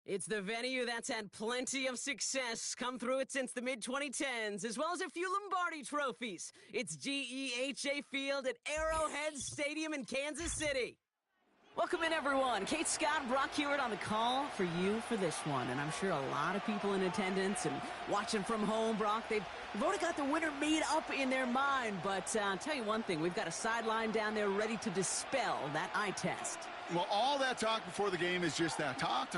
It's the venue that's had plenty of success come through it since the mid-2010s, as well as a few Lombardi trophies. It's GEHA Field at Arrowhead Stadium in Kansas City. Welcome in, everyone. Kate Scott, Brock Hewitt on the call for you for this one. And I'm sure a lot of people in attendance and watching from home, Brock, they've already got the winner made up in their mind. But I'll tell you one thing, we've got a sideline down there ready to dispel that eye test. Well, all that talk before the game is just that. Talk.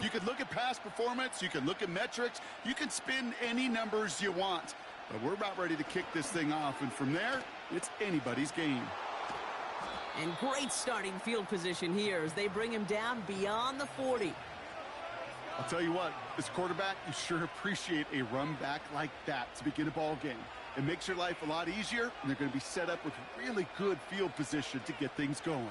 You can look at past performance. You can look at metrics. You can spin any numbers you want. But we're about ready to kick this thing off. And from there, it's anybody's game. And great starting field position here as they bring him down beyond the 40. I'll tell you what, as quarterback, you sure appreciate a run back like that to begin a ball game. It makes your life a lot easier, and they're going to be set up with really good field position to get things going.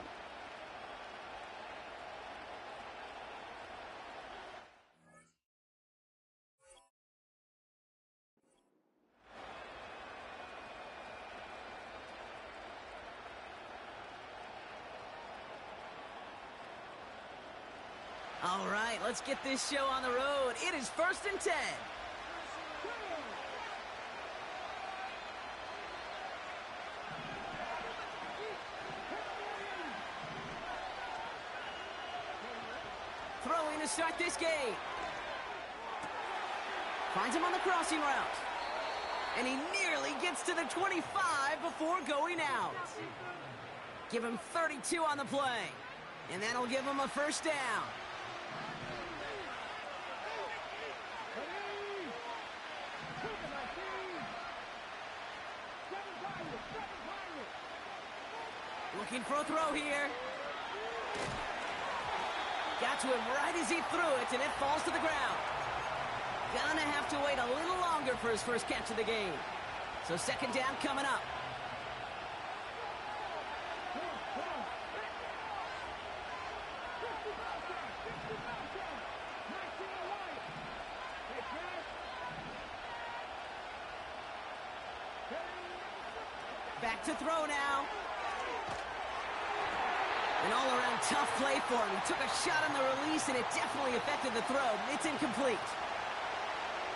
All right, let's get this show on the road. It is 1st and 10. Throwing to start this game. Finds him on the crossing route. And he nearly gets to the 25 before going out. Give him 32 on the play. And that'll give him a first down. Looking for a throw here. Got to him right as he threw it, and it falls to the ground. Gonna have to wait a little longer for his first catch of the game. So second down coming up. Back to throw now. An all-around tough play for him. He took a shot on the release, and it definitely affected the throw. It's incomplete.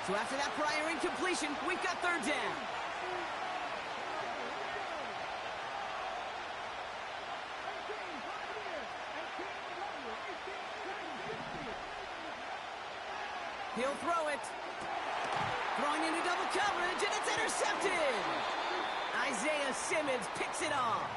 So after that prior incompletion, we've got third down. He'll throw it. Throwing into double coverage, and it's intercepted. Isaiah Simmons picks it off.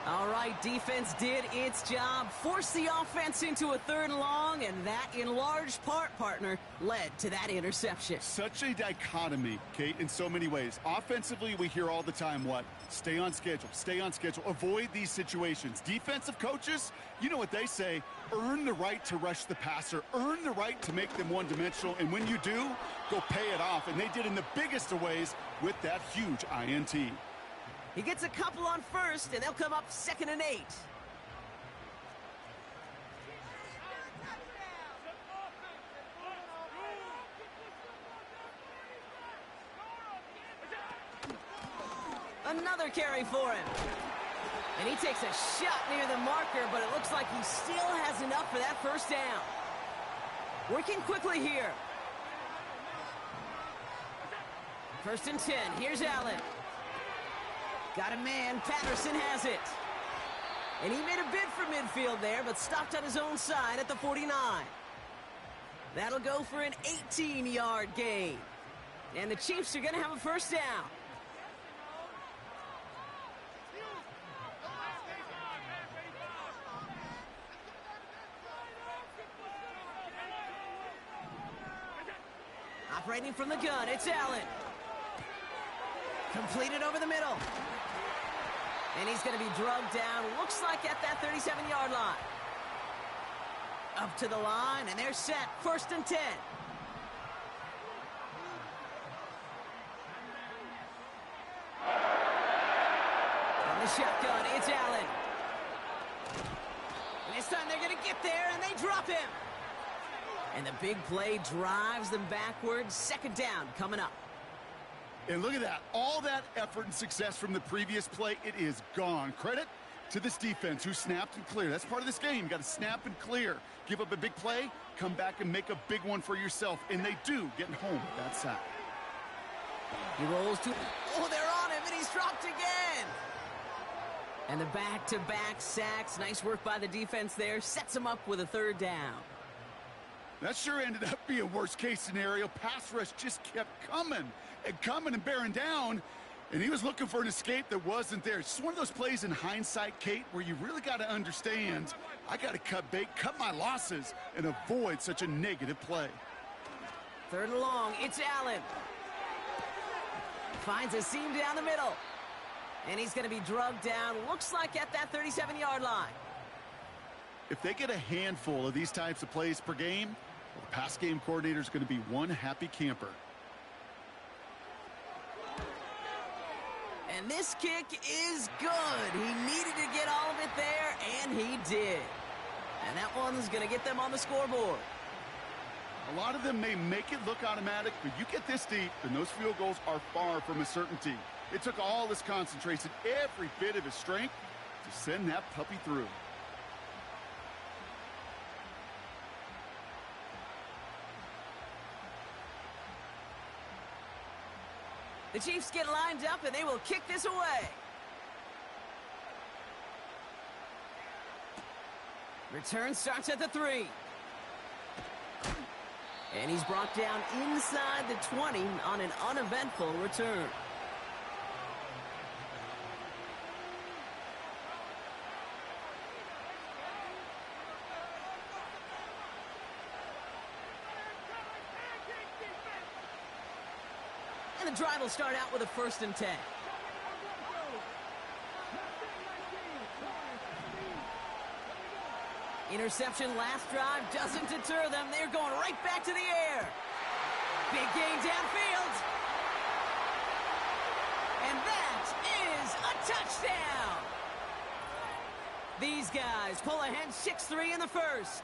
All right, defense did its job, forced the offense into a third and long, and that, in large part, partner, led to that interception. Such a dichotomy, Kate, in so many ways. Offensively, we hear all the time what? Stay on schedule, avoid these situations. Defensive coaches, you know what they say, earn the right to rush the passer, earn the right to make them one-dimensional, and when you do, go pay it off. And they did in the biggest of ways with that huge INT. He gets a couple on first, and they'll come up 2nd and 8. Another carry for him. And he takes a shot near the marker, but it looks like he still has enough for that first down. Working quickly here. 1st and 10. Here's Allen. Got a man. Patterson has it. And he made a bid for midfield there, but stopped on his own side at the 49. That'll go for an 18-yard gain. And the Chiefs are going to have a first down. Operating from the gun, it's Allen. Completed over the middle. And he's going to be drugged down, looks like at that 37-yard line. Up to the line, and they're set. 1st and 10. On the shotgun, it's Allen. And this time they're going to get there, and they drop him. And the big play drives them backwards. 2nd down coming up. And look at that. All that effort and success from the previous play, it is gone. Credit to this defense who snapped and cleared. That's part of this game. You got to snap and clear. Give up a big play, come back and make a big one for yourself. And they do, getting home with that sack. He rolls to... Oh, they're on him, and he's dropped again. And the back-to-back sacks. Nice work by the defense there. Sets him up with a third down. That sure ended up being worst-case scenario. Pass rush just kept coming and bearing down. And he was looking for an escape that wasn't there. It's just one of those plays in hindsight, Kate, where you really got to understand, I got to cut bait, cut my losses, and avoid such a negative play. Third and long, it's Allen. Finds a seam down the middle. And he's going to be drugged down, looks like at that 37-yard line. If they get a handful of these types of plays per game, well, the pass game coordinator is going to be one happy camper. And this kick is good. He needed to get all of it there, and he did. And that one's going to get them on the scoreboard. A lot of them may make it look automatic, but you get this deep, and those field goals are far from a certainty. It took all his concentration, every bit of his strength, to send that puppy through. The Chiefs get lined up, and they will kick this away. Return starts at the 3. And he's brought down inside the 20 on an uneventful return. And the drive will start out with a 1st and 10. Interception last drive doesn't deter them. They're going right back to the air. Big gain downfield. And that is a touchdown. These guys pull ahead 6-3 in the first.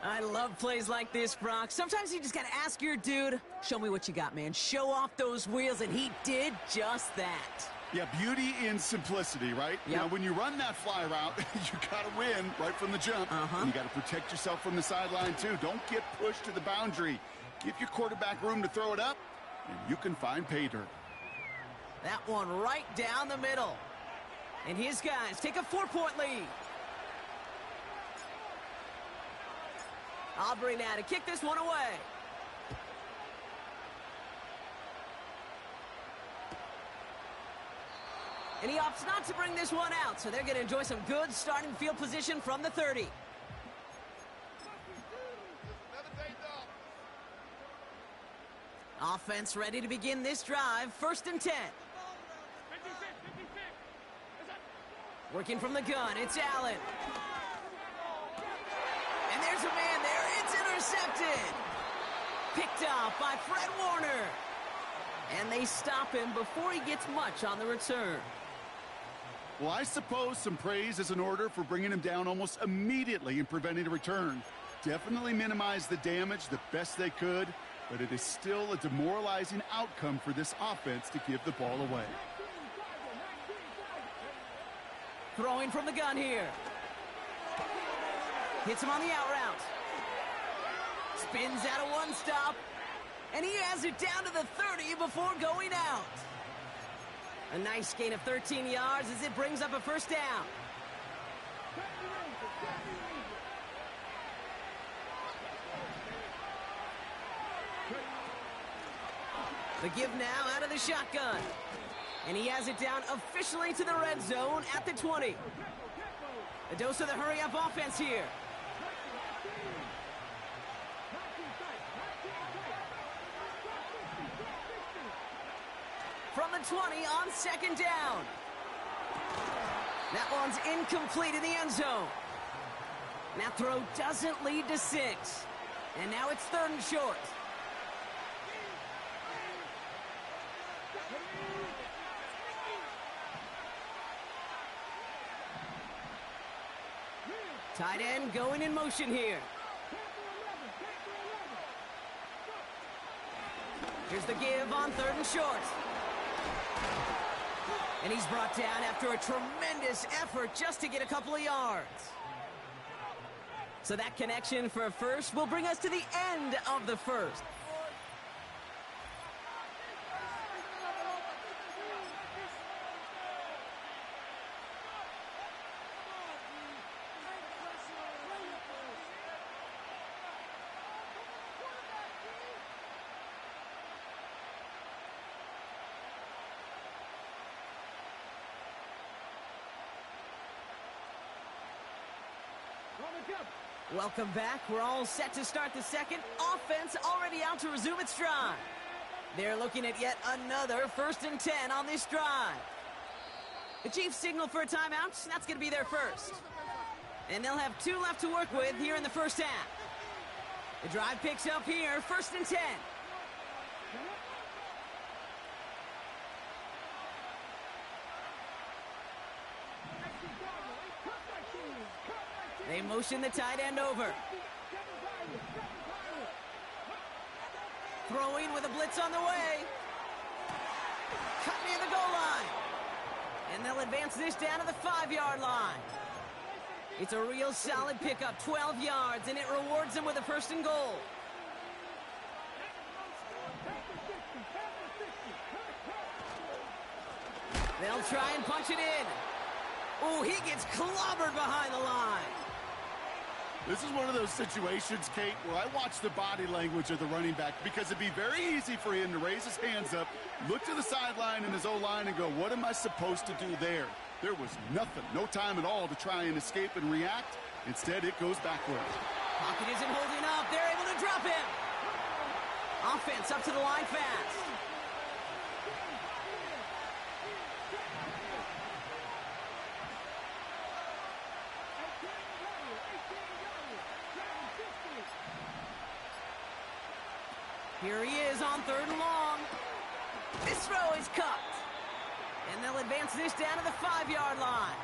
I love plays like this, Brock. Sometimes you just got to ask your dude, show me what you got, man. Show off those wheels, and he did just that. Yeah, beauty in simplicity, right? Yep. Now, when you run that fly route, you got to win right from the jump. And you got to protect yourself from the sideline, too. Don't get pushed to the boundary. Give your quarterback room to throw it up, and you can find pay dirt. That one right down the middle. And his guys take a 4-point lead. Aubrey now to kick this one away. And he opts not to bring this one out, so they're going to enjoy some good starting field position from the 30. Offense ready to begin this drive. 1st and 10. Working from the gun, it's Allen. And there's a man there. It's intercepted. Picked off by Fred Warner. And they stop him before he gets much on the return. Well, I suppose some praise is in order for bringing him down almost immediately and preventing a return. Definitely minimize the damage the best they could, but it is still a demoralizing outcome for this offense to give the ball away. Throwing from the gun here. Hits him on the out route. Spins out of one stop. And he has it down to the 30 before going out. A nice gain of 13 yards as it brings up a 1st down. The give now out of the shotgun. And he has it down officially to the red zone at the 20. A dose of the hurry-up offense here. From the 20 on 2nd down. That one's incomplete in the end zone. That throw doesn't lead to 6. And now it's 3rd and short. Tight end going in motion here. Here's the give on 3rd and short. And he's brought down after a tremendous effort just to get a couple of yards. So that connection for a first will bring us to the end of the first. Welcome back. We're all set to start the second. Offense already out to resume its drive. They're looking at yet another 1st and 10 on this drive. The Chiefs signal for a timeout. That's going to be their first. And they'll have 2 left to work with here in the first half. The drive picks up here, 1st and 10. They motion the tight end over. Throwing with a blitz on the way. Cut near the goal line. And they'll advance this down to the 5-yard line. It's a real solid pickup, 12 yards, and it rewards them with a 1st and goal. They'll try and punch it in. Oh, he gets clobbered behind the line. This is one of those situations, Kate, where I watch the body language of the running back because it'd be very easy for him to raise his hands up, look to the sideline in his O-line and go, what am I supposed to do there? There was nothing, no time at all to try and escape and react. Instead, it goes backward. Pocket isn't holding up. They're able to drop him. Offense up to the line fast. Here he is on 3rd and long. This throw is cut. And they'll advance this down to the 5-yard line.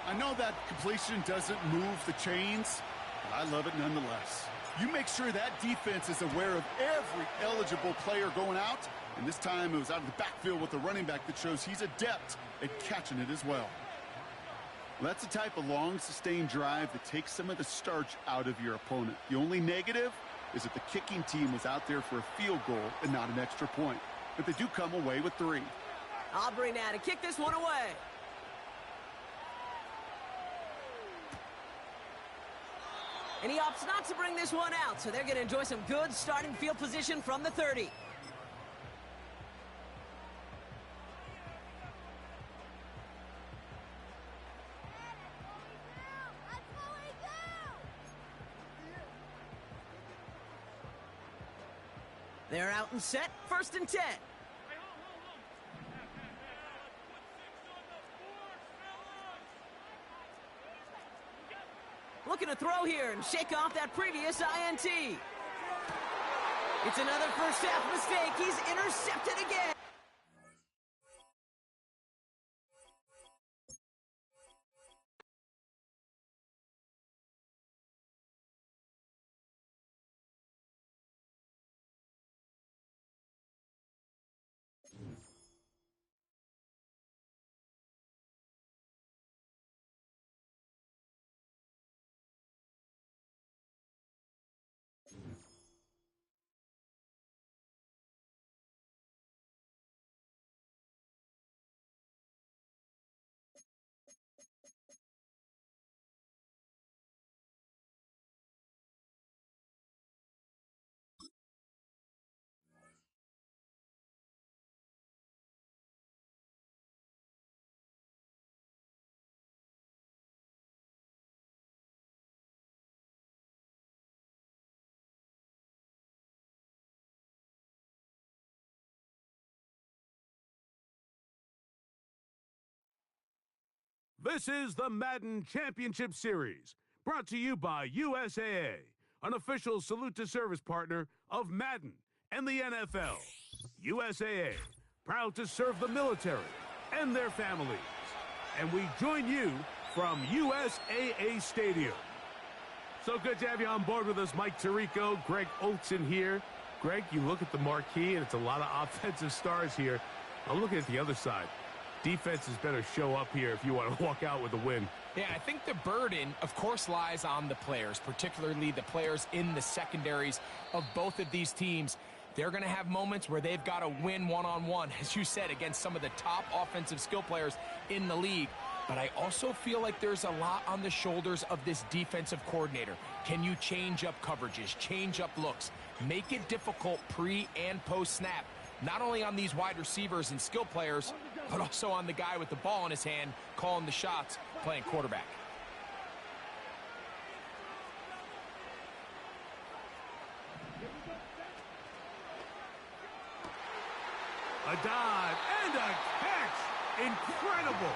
I know that completion doesn't move the chains, but I love it nonetheless. You make sure that defense is aware of every eligible player going out, and this time it was out of the backfield with the running back that shows he's adept at catching it as well. That's the type of long, sustained drive that takes some of the starch out of your opponent. The only negative is that the kicking team was out there for a field goal and not an extra point. But they do come away with 3. Aubrey now to kick this one away. And he opts not to bring this one out, so they're going to enjoy some good starting field position from the 30. They're out and set, 1st and 10. Looking to throw here and shake off that previous INT. It's another first half mistake. He's intercepted again. This is the Madden Championship Series, brought to you by USAA, an official salute-to-service partner of Madden and the NFL. USAA, proud to serve the military and their families. And we join you from USAA Stadium. So good to have you on board with us, Mike Tirico, Greg Olson here. Greg, you look at the marquee, and it's a lot of offensive stars here. I'm looking at the other side. Defenses better show up here if you want to walk out with a win. Yeah, I think the burden, of course, lies on the players, particularly the players in the secondaries of both of these teams. They're going to have moments where they've got to win one-on-one, as you said, against some of the top offensive skill players in the league. But I also feel like there's a lot on the shoulders of this defensive coordinator. Can you change up coverages, change up looks, make it difficult pre- and post-snap, not only on these wide receivers and skill players, but also on the guy with the ball in his hand, calling the shots, playing quarterback. A dive and a catch. Incredible.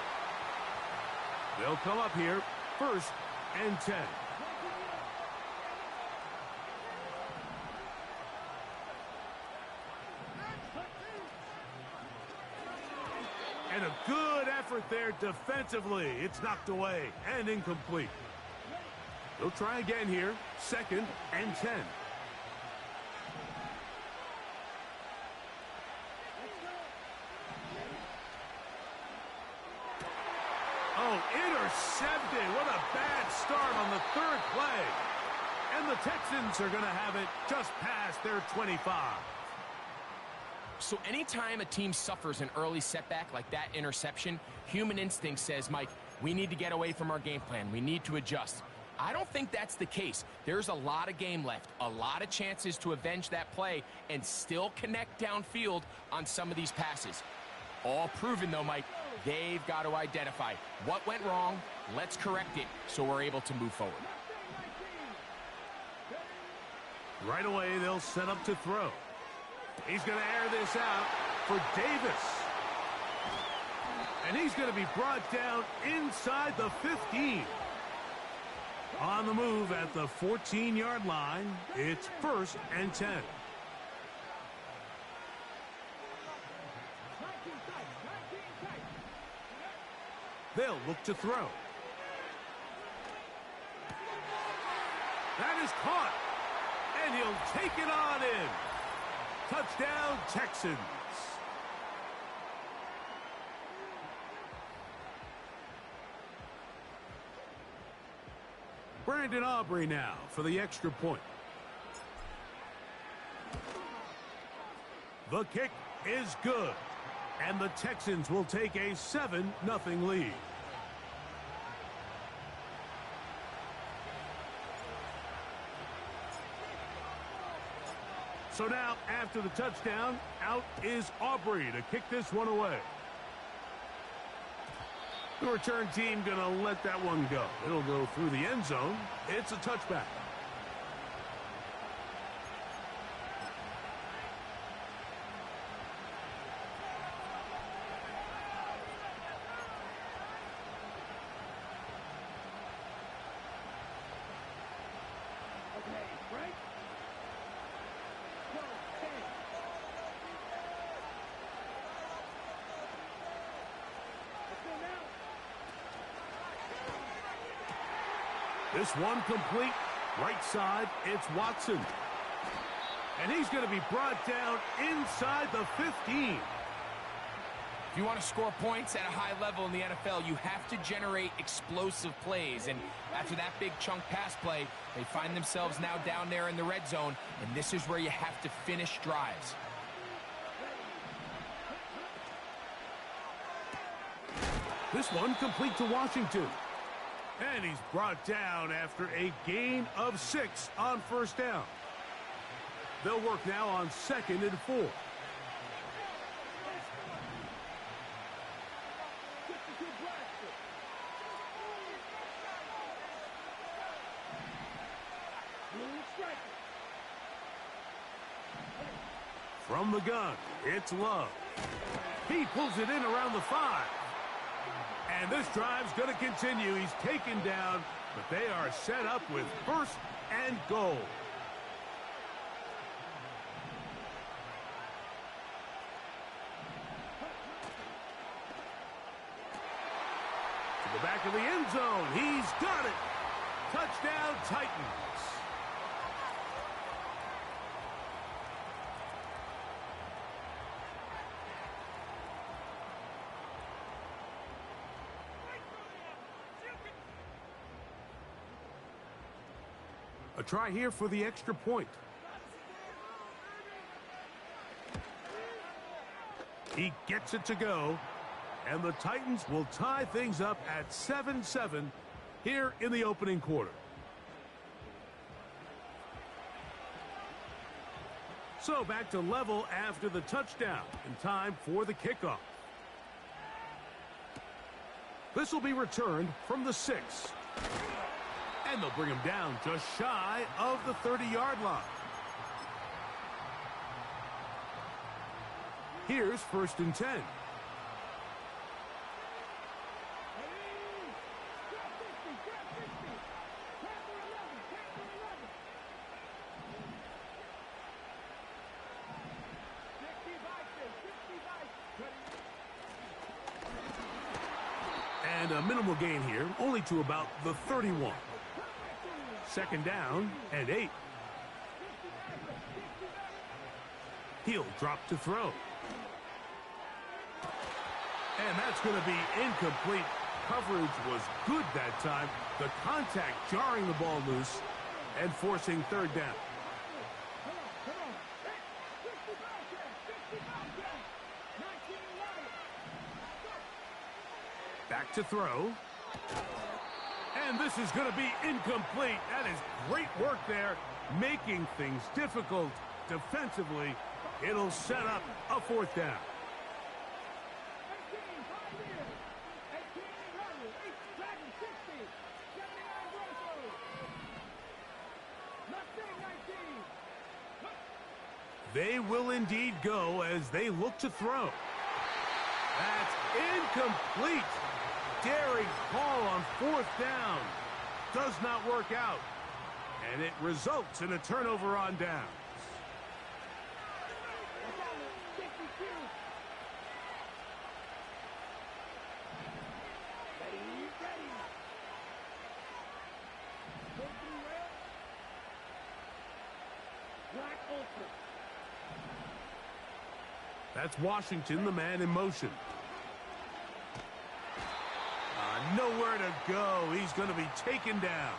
They'll come up here, 1st and 10. And a good effort there defensively. It's knocked away and incomplete. They'll try again here, 2nd and 10. Oh, intercepted. What a bad start on the 3rd play. And the Texans are going to have it just past their 25. So anytime a team suffers an early setback like that interception, human instinct says, Mike, we need to get away from our game plan. We need to adjust. I don't think that's the case. There's a lot of game left, a lot of chances to avenge that play and still connect downfield on some of these passes. All proven, though, Mike, they've got to identify what went wrong, let's correct it so we're able to move forward. Right away, they'll set up to throw. He's going to air this out for Davis. And he's going to be brought down inside the 15. On the move at the 14-yard line, it's 1st and 10. They'll look to throw. That is caught. And he'll take it on in. Touchdown, Texans. Brandon Aubrey now for the extra point. The kick is good. And the Texans will take a 7-0 lead. So now, after the touchdown, out is Aubrey to kick this one away. The return team going to let that one go. It'll go through the end zone. It's a touchback. This one complete. Right side, it's Watson. And he's going to be brought down inside the 15. If you want to score points at a high level in the NFL, you have to generate explosive plays. And after that big chunk pass play, they find themselves now down there in the red zone. And this is where you have to finish drives. This one complete to Washington. And he's brought down after a gain of 6 on 1st down. They'll work now on 2nd and 4. From the gun, it's Love. He pulls it in around the 5. And this drive's going to continue. He's taken down, but they are set up with 1st and goal. To the back of the end zone. He's got it. Touchdown, Titans. A try here for the extra point. He gets it to go, and the Titans will tie things up at 7-7 here in the opening quarter. So back to level after the touchdown, and time for the kickoff. This will be returned from the 6. And they'll bring him down just shy of the 30-yard line. Here's 1st and 10. And a minimal gain here, only to about the 31. 2nd down and 8. He'll drop to throw. And that's going to be incomplete. Coverage was good that time. The contact jarring the ball loose and forcing 3rd down. Back to throw. And this is going to be incomplete. That is great work there, making things difficult defensively. It'll set up a 4th down. They will indeed go as they look to throw. That's incomplete. Daring call on 4th down. Does not work out. And it results in a turnover on downs. That's Washington, the man in motion. Nowhere to go. He's going to be taken down.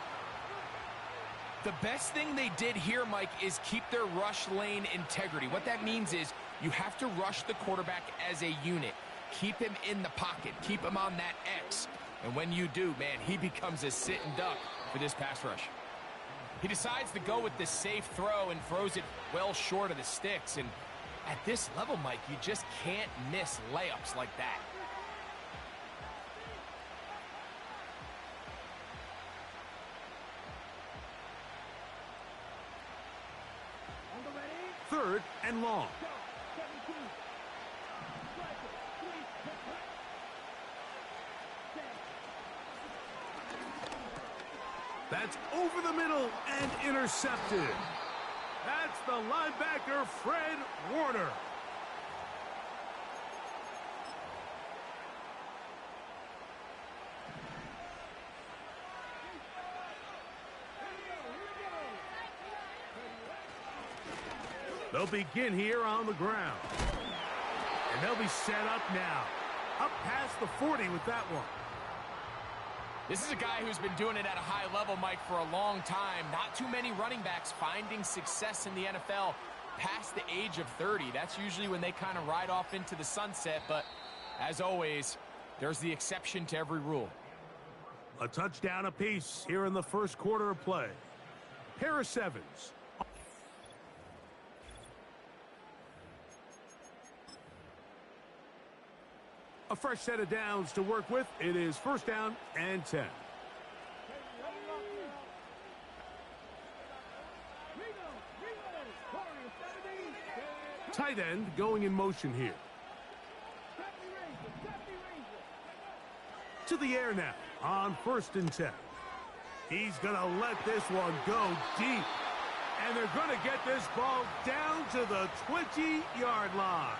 The best thing they did here, Mike, is keep their rush lane integrity. What that means is you have to rush the quarterback as a unit. Keep him in the pocket. Keep him on that X. And when you do, man, he becomes a sit and duck for this pass rush. He decides to go with the safe throw and throws it well short of the sticks. And at this level, Mike, you just can't miss layups like that. Third and long. That's over the middle and intercepted. That's the linebacker, Fred Warner. They'll begin here on the ground. And they'll be set up now. Up past the 40 with that one. This is a guy who's been doing it at a high level, Mike, for a long time. Not too many running backs finding success in the NFL past the age of 30. That's usually when they kind of ride off into the sunset. But as always, there's the exception to every rule. A touchdown apiece here in the first quarter of play. Pair of sevens. A fresh set of downs to work with. It is 1st down and 10. Tight end going in motion here. To the air now on 1st and 10. He's going to let this one go deep. And they're going to get this ball down to the 20-yard line.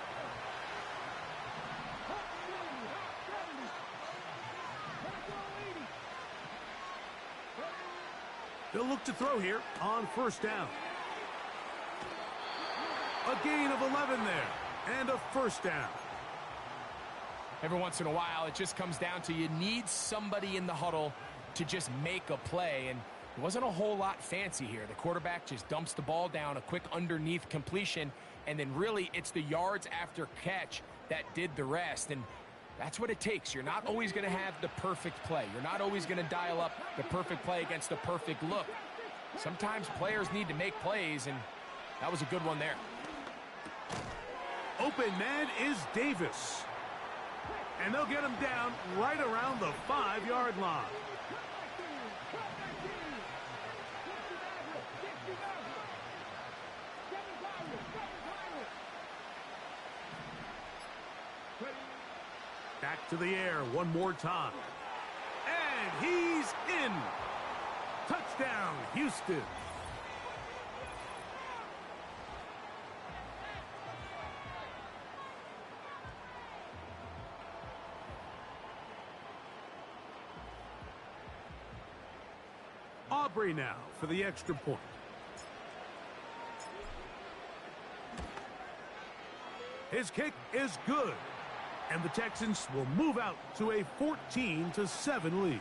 They'll look to throw here on 1st down. A gain of 11 there, and a 1st down. Every once in a while, it just comes down to you need somebody in the huddle to just make a play. And It wasn't a whole lot fancy here. The quarterback just dumps the ball down, a quick underneath completion, and then really it's the yards after catch that did the rest. And that's what it takes. You're not always going to have the perfect play. You're not always going to dial up the perfect play against the perfect look. Sometimes players need to make plays, and that was a good one there. Open man is Davis. And they'll get him down right around the 5-yard line. Back to the air one more time. And he's in. Touchdown, Houston. Aubrey now for the extra point. His kick is good. And the Texans will move out to a 14-7 lead.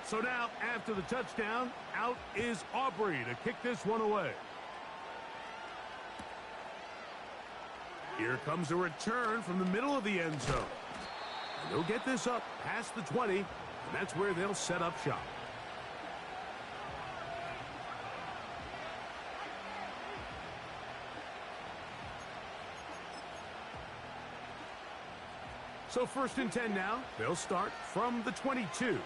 So now, after the touchdown, out is Aubrey to kick this one away. Here comes a return from the middle of the end zone. And they'll get this up past the 20, and that's where they'll set up shop. So 1st and 10 now. They'll start from the 22.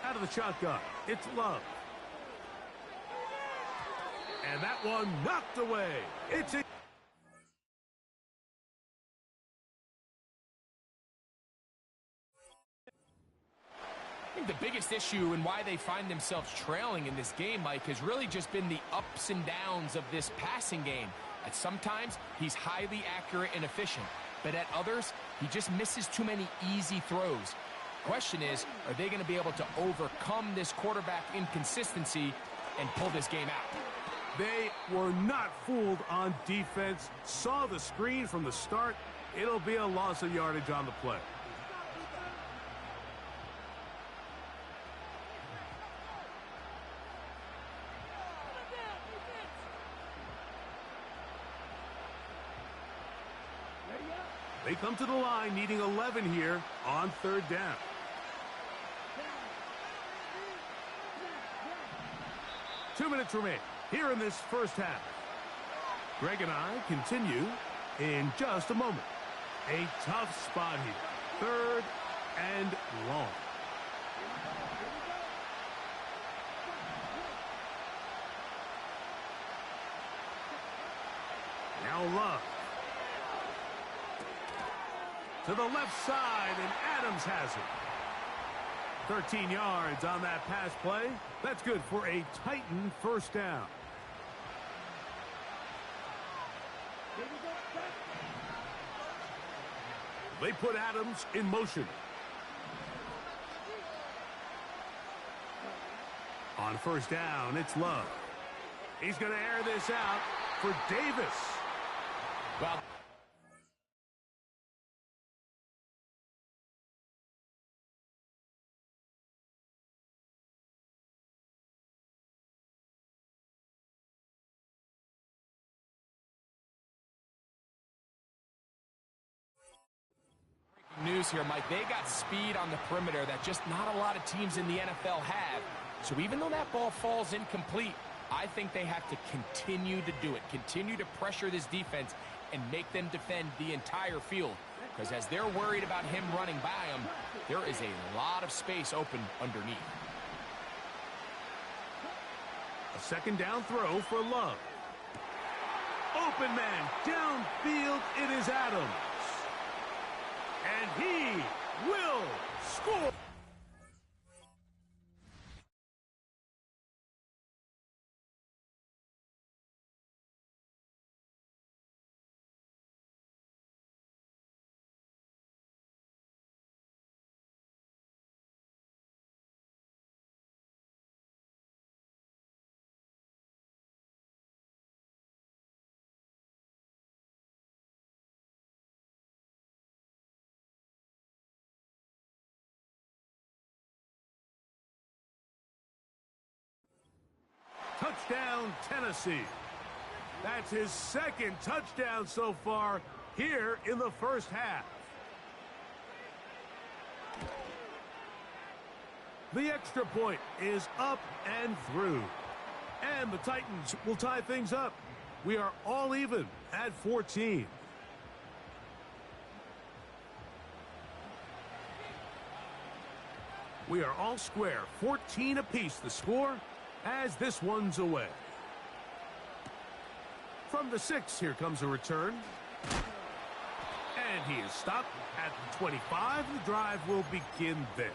Out of the shotgun, it's Love. And that one knocked away. It's a... I think the biggest issue and why they find themselves trailing in this game, Mike, has really just been the ups and downs of this passing game. At sometimes, he's highly accurate and efficient, but at others, he just misses too many easy throws. Question is, are they going to be able to overcome this quarterback inconsistency and pull this game out? They were not fooled on defense. Saw the screen from the start. It'll be a loss of yardage on the play. They come to the line needing 11 here on 3rd down. Two minutes remain here in this first half. Greg and I continue in just a moment. A tough spot here. 3rd and long. Now Love. To the left side, and Adams has it. 13 yards on that pass play. That's good for a Titan 1st down. They put Adams in motion. On 1st down, it's Love. He's going to air this out for Davis. Well, news here, Mike. They got speed on the perimeter that just not a lot of teams in the NFL have. So even though that ball falls incomplete, I think they have to continue to do it, continue to pressure this defense and make them defend the entire field. Because as they're worried about him running by them, there is a lot of space open underneath. A 2nd down throw for Love. Open man, downfield, it is Adams. And he will score. Touchdown, Tennessee. That's his second touchdown so far here in the first half. The extra point is up and through. And the Titans will tie things up. We are all even at 14. We are all square, 14 apiece the score as this one's away. From the 6, here comes a return. And he is stopped at the 25. The drive will begin there.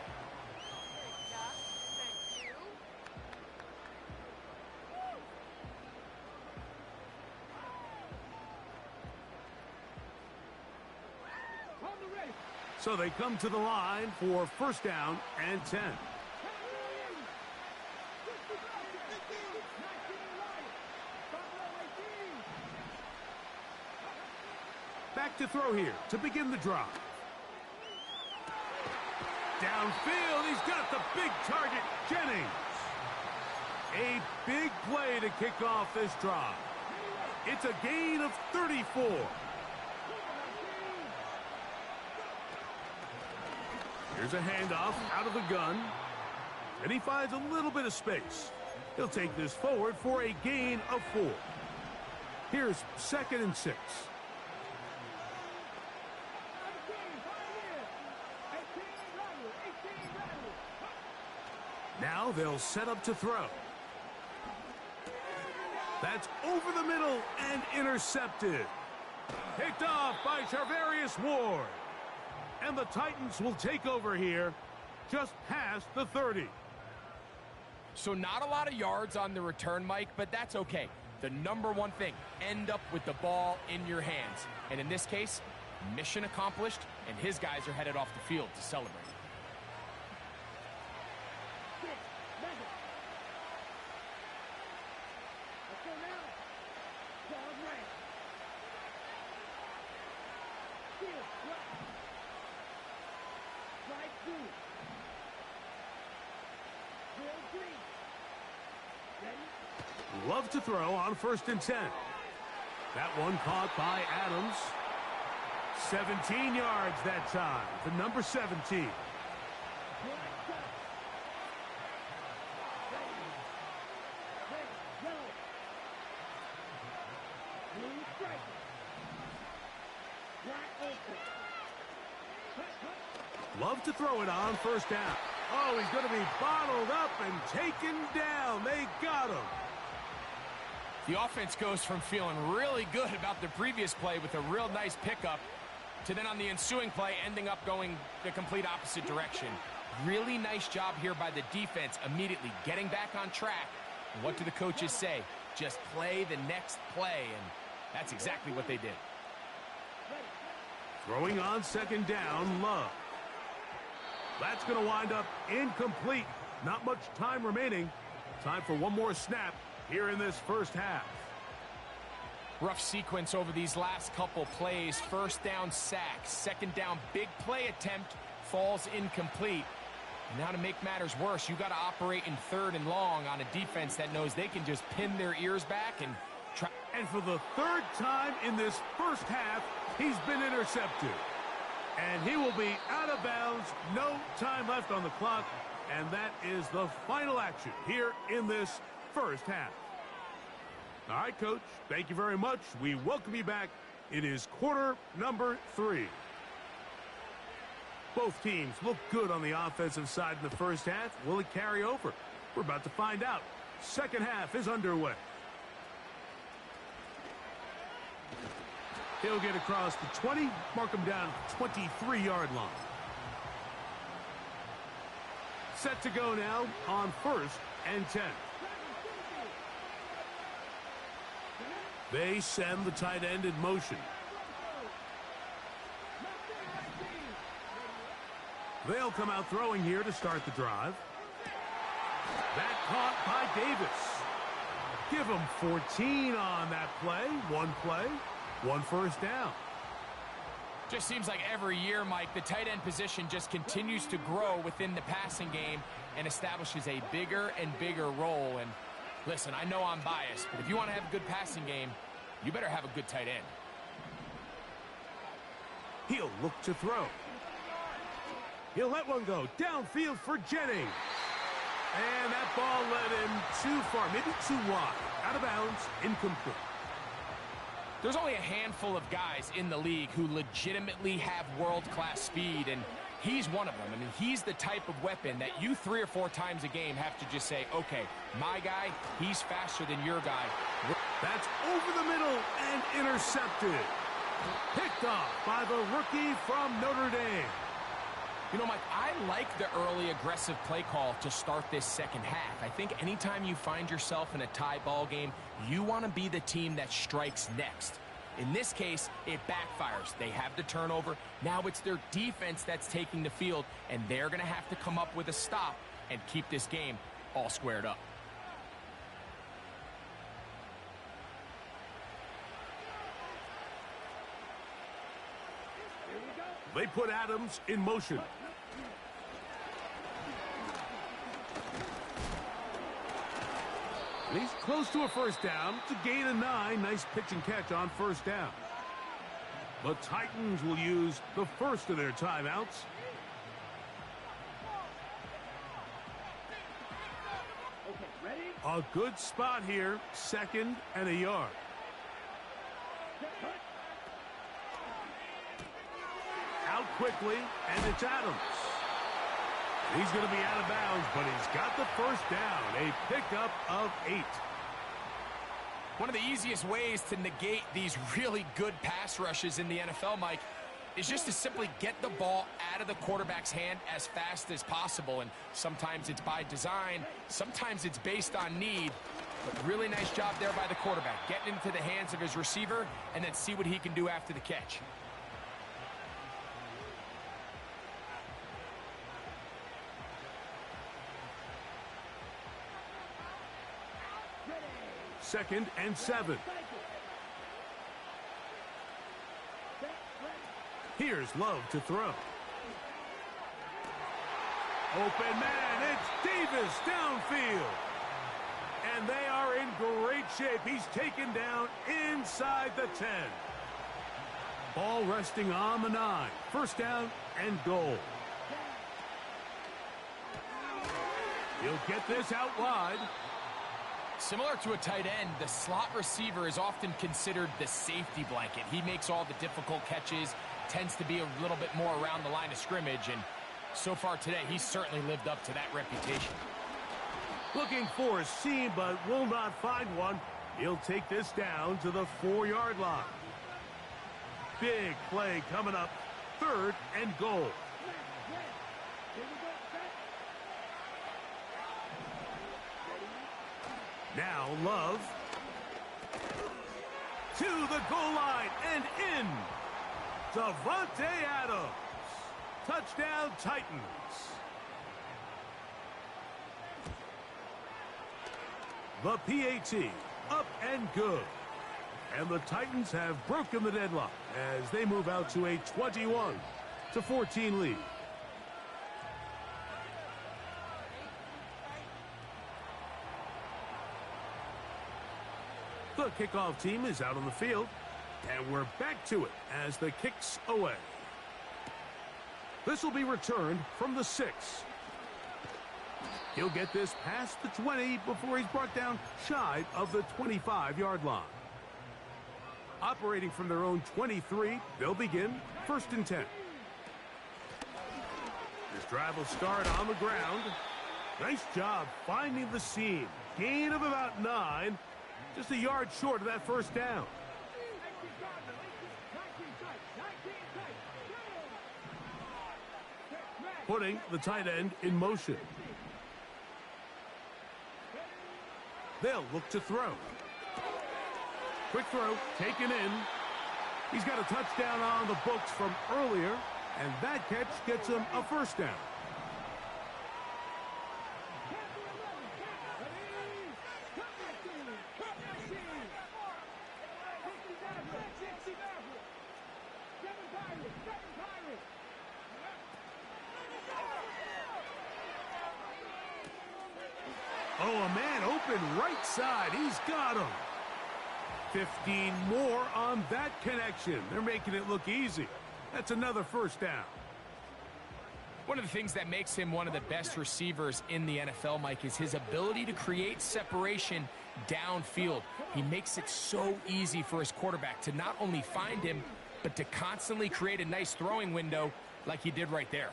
So they come to the line for first down and 10. Back to throw here to begin the drive. Downfield, he's got the big target, Jennings. A big play to kick off this drive. It's a gain of 34. Here's a handoff out of the gun. And he finds a little bit of space. He'll take this forward for a gain of 4. Here's 2nd and 6. Now they'll set up to throw. That's over the middle and intercepted. Picked off by Charvarius Ward. And the Titans will take over here just past the 30. So not a lot of yards on the return, Mike, but that's okay. The number one thing, end up with the ball in your hands. And in this case, mission accomplished, and his guys are headed off the field to celebrate. Love to throw on 1st and 10. That one caught by Adams. 17 yards that time. The number 17. Love to throw it on 1st down. Oh, he's going to be bottled up and taken down. They got him. The offense goes from feeling really good about the previous play with a real nice pickup to then on the ensuing play ending up going the complete opposite direction. Really nice job here by the defense immediately getting back on track. And what do the coaches say? Just play the next play, and that's exactly what they did. Throwing on 2nd down, Love. That's going to wind up incomplete. Not much time remaining. Time for one more snap here in this first half. Rough sequence over these last couple plays. 1st down sack, 2nd down big play attempt falls incomplete. And now to make matters worse, you got to operate in 3rd and long on a defense that knows they can just pin their ears back and try. And for the 3rd time in this first half, he's been intercepted. And he will be out of bounds. No time left on the clock. And that is the final action here in this first half. All right, Coach, thank you very much. We welcome you back. It is quarter number 3. Both teams look good on the offensive side in the first half. Will it carry over? We're about to find out. Second half is underway. He'll get across the 20, mark him down at the 23-yard line. Set to go now on 1st and 10. They send the tight end in motion. They'll come out throwing here to start the drive. That caught by Davis. Give him 14 on that play. One first down. Just seems like every year, Mike, the tight end position just continues to grow within the passing game and establishes a bigger and bigger role. And listen, I know I'm biased, but if you want to have a good passing game, you better have a good tight end. He'll look to throw. He'll let one go downfield for Jennings. And that ball led him too far, maybe too wide. Out of bounds, incomplete. There's only a handful of guys in the league who legitimately have world-class speed, and he's one of them. I mean, he's the type of weapon that you 3 or 4 times a game have to just say, okay, my guy, he's faster than your guy. That's over the middle and intercepted. Picked off by the rookie from Notre Dame. You know, Mike, I like the early aggressive play call to start this second half. I think anytime you find yourself in a tie ball game, you want to be the team that strikes next. In this case, it backfires. They have the turnover. Now it's their defense that's taking the field, and they're going to have to come up with a stop and keep this game all squared up. They put Adams in motion. And he's close to a first down. It's a gain of 9. Nice pitch and catch on first down. The Titans will use the first of their timeouts. A good spot here. 2nd and a yard. Out quickly, and it's Adams. He's going to be out of bounds, but he's got the first down. A pickup of 8. One of the easiest ways to negate these really good pass rushes in the NFL, Mike, is just to simply get the ball out of the quarterback's hand as fast as possible. And sometimes it's by design, sometimes it's based on need. But really nice job there by the quarterback, getting into the hands of his receiver and then see what he can do after the catch. Second and 7. Here's Love to throw. Open man, it's Davis downfield. And they are in great shape. He's taken down inside the 10. Ball resting on the 9. First down and goal. He'll get this out wide. Similar to a tight end, the slot receiver is often considered the safety blanket. He makes all the difficult catches, tends to be a little bit more around the line of scrimmage, and so far today, he's certainly lived up to that reputation. Looking for a seam, but will not find one. He'll take this down to the 4-yard line. Big play coming up. 3rd and goal. Now Love to the goal line and in. Davante Adams. Touchdown Titans. The PAT up and good. And the Titans have broken the deadlock as they move out to a 21-14 lead. The kickoff team is out on the field, and we're back to it as the kick's away. This will be returned from the 6. He'll get this past the 20 before he's brought down shy of the 25-yard line. Operating from their own 23, they'll begin 1st and 10. This drive will start on the ground. Nice job finding the seam. Gain of about 9. Just a yard short of that first down. putting the tight end in motion. They'll look to throw. Quick throw, taken in. He's got a touchdown on the books from earlier, and that catch gets him a first down. Oh, a man open right side. He's got him. 15 more on that connection. They're making it look easy. That's another first down. One of the things that makes him one of the best receivers in the NFL, Mike, is his ability to create separation downfield. He makes it so easy for his quarterback to not only find him, but to constantly create a nice throwing window like he did right there.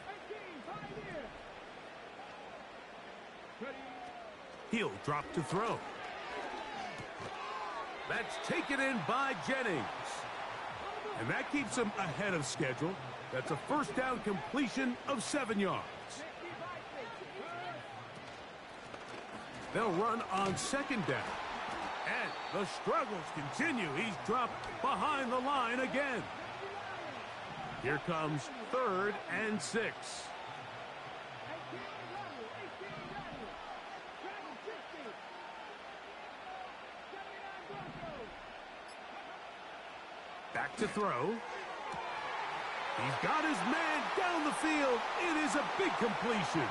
He'll drop to throw. That's taken in by Jennings. And that keeps him ahead of schedule. That's a first down completion of 7 yards. They'll run on second down. And the struggles continue. He's dropped behind the line again. Here comes 3rd and 6. Back to throw. He's got his man down the field. It is a big completion.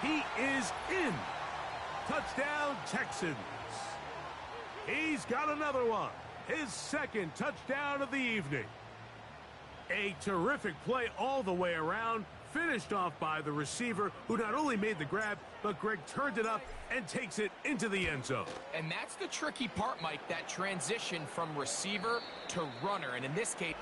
He is in. Touchdown, Texans. He's got another one. His second touchdown of the evening. A terrific play all the way around. Finished off by the receiver, who not only made the grab, but Greg turned it up and takes it into the end zone. And that's the tricky part, Mike, that transition from receiver to runner. And in this case,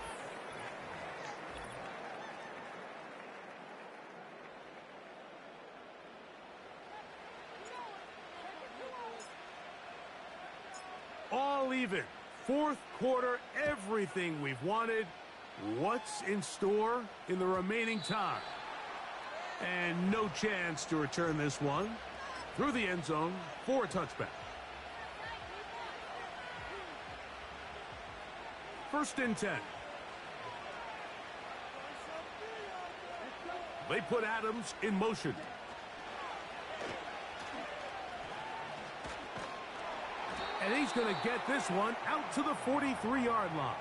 all even. Fourth quarter, everything we've wanted. What's in store in the remaining time? And no chance to return this one through the end zone for a touchback. 1st and 10. They put Adams in motion. And he's going to get this one out to the 43-yard line.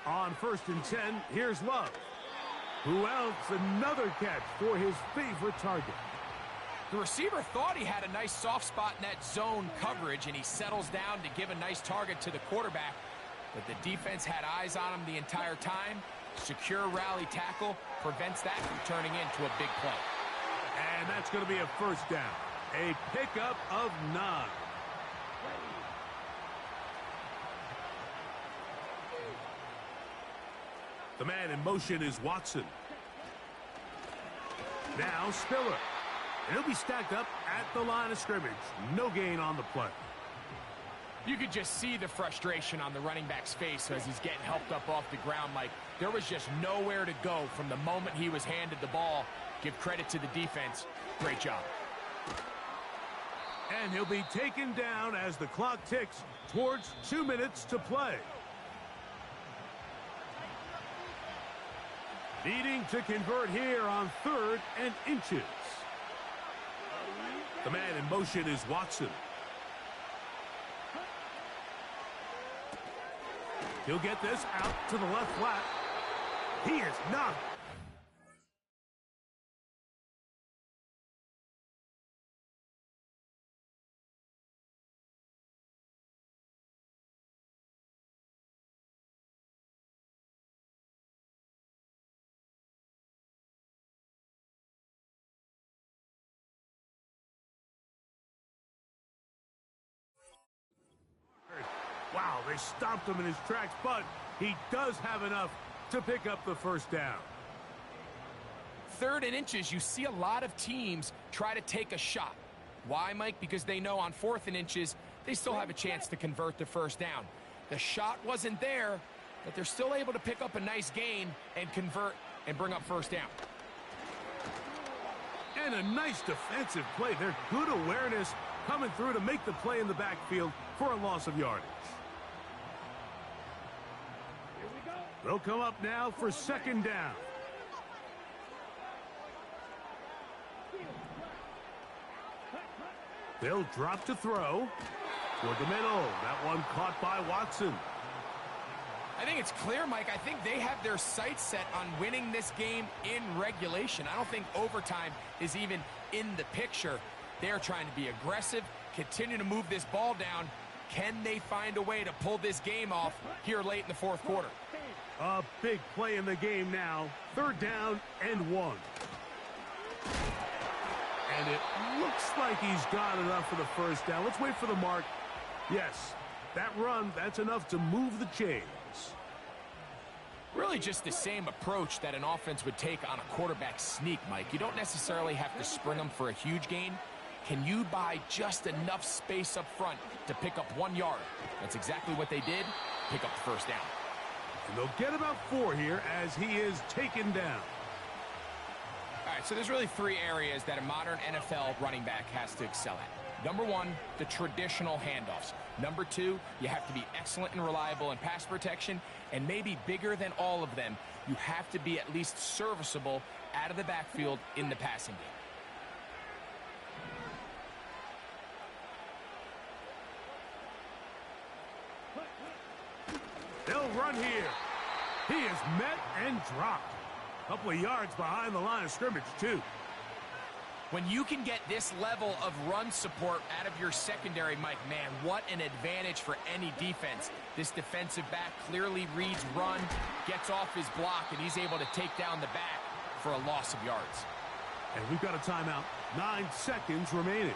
On 1st and 10, here's Love. Who else? Another catch for his favorite target. The receiver thought he had a nice soft spot in that zone coverage, and he settles down to give a nice target to the quarterback. But the defense had eyes on him the entire time. Secure rally tackle prevents that from turning into a big play. And that's going to be a first down. A pickup of 9. The man in motion is Watson. Now Spiller. And he'll be stacked up at the line of scrimmage. No gain on the play. You could just see the frustration on the running back's face as he's getting helped up off the ground, Mike. There was just nowhere to go from the moment he was handed the ball. Give credit to the defense. Great job. And he'll be taken down as the clock ticks towards 2 minutes to play. Needing to convert here on 3rd and inches. The man in motion is Watson. He'll get this out to the left flat. He is not. Wow, they stopped him in his tracks, but he does have enough to pick up the first down. 3rd and inches, you see a lot of teams try to take a shot. Why, Mike? Because they know on 4th and inches, they still have a chance to convert the first down. The shot wasn't there, but they're still able to pick up a nice gain and convert and bring up first down. And a nice defensive play. They're good awareness coming through to make the play in the backfield for a loss of yardage. They'll come up now for 2nd down. They'll drop to throw toward the middle. That one caught by Watson. I think it's clear, Mike. I think they have their sights set on winning this game in regulation. I don't think overtime is even in the picture. They're trying to be aggressive, continue to move this ball down. Can they find a way to pull this game off here late in the 4th quarter? A big play in the game now. 3rd down and 1. And it looks like he's got enough for the first down. Let's wait for the mark. Yes, that run, that's enough to move the chains. Really just the same approach that an offense would take on a quarterback sneak, Mike. You don't necessarily have to spring them for a huge gain. Can you buy just enough space up front to pick up 1 yard? That's exactly what they did. Pick up the first down. And they'll get about 4 here as he is taken down. All right, so there's really 3 areas that a modern NFL running back has to excel at. Number 1, the traditional handoffs. Number 2, you have to be excellent and reliable in pass protection. And maybe bigger than all of them, you have to be at least serviceable out of the backfield in the passing game. They'll run here. He is met and dropped. A couple of yards behind the line of scrimmage, too. When you can get this level of run support out of your secondary, Mike, man, what an advantage for any defense. This defensive back clearly reads run, gets off his block, and he's able to take down the back for a loss of yards. And we've got a timeout. 9 seconds remaining.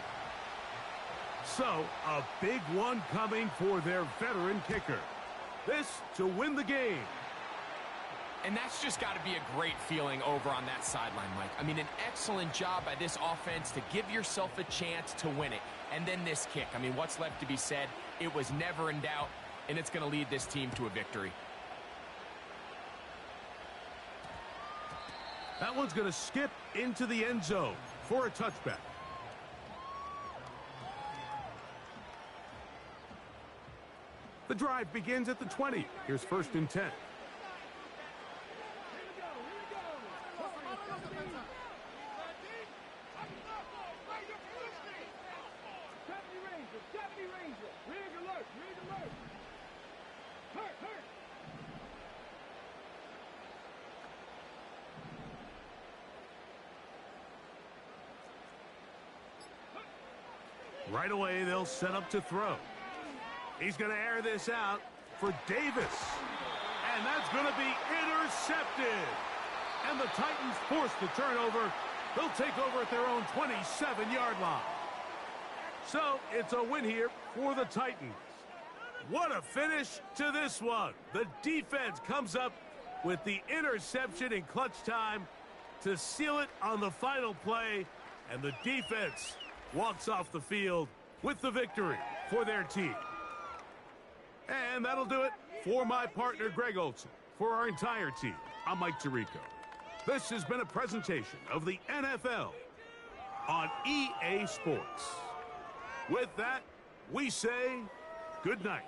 So, a big one coming for their veteran kicker. This to win the game. And that's just got to be a great feeling over on that sideline, Mike. I mean, an excellent job by this offense to give yourself a chance to win it. And then this kick. I mean, what's left to be said? It was never in doubt, and it's going to lead this team to a victory. That one's going to skip into the end zone for a touchback. The drive begins at the 20. Here's 1st and 10. Right away, they'll set up to throw. He's going to air this out for Davis. And that's going to be intercepted. And the Titans force the turnover. They'll take over at their own 27-yard line. So it's a win here for the Titans. What a finish to this one. The defense comes up with the interception in clutch time to seal it on the final play. And the defense walks off the field with the victory for their team. And that'll do it for my partner, Greg Olson. For our entire team, I'm Mike Tirico. This has been a presentation of the NFL on EA Sports. With that, we say good night.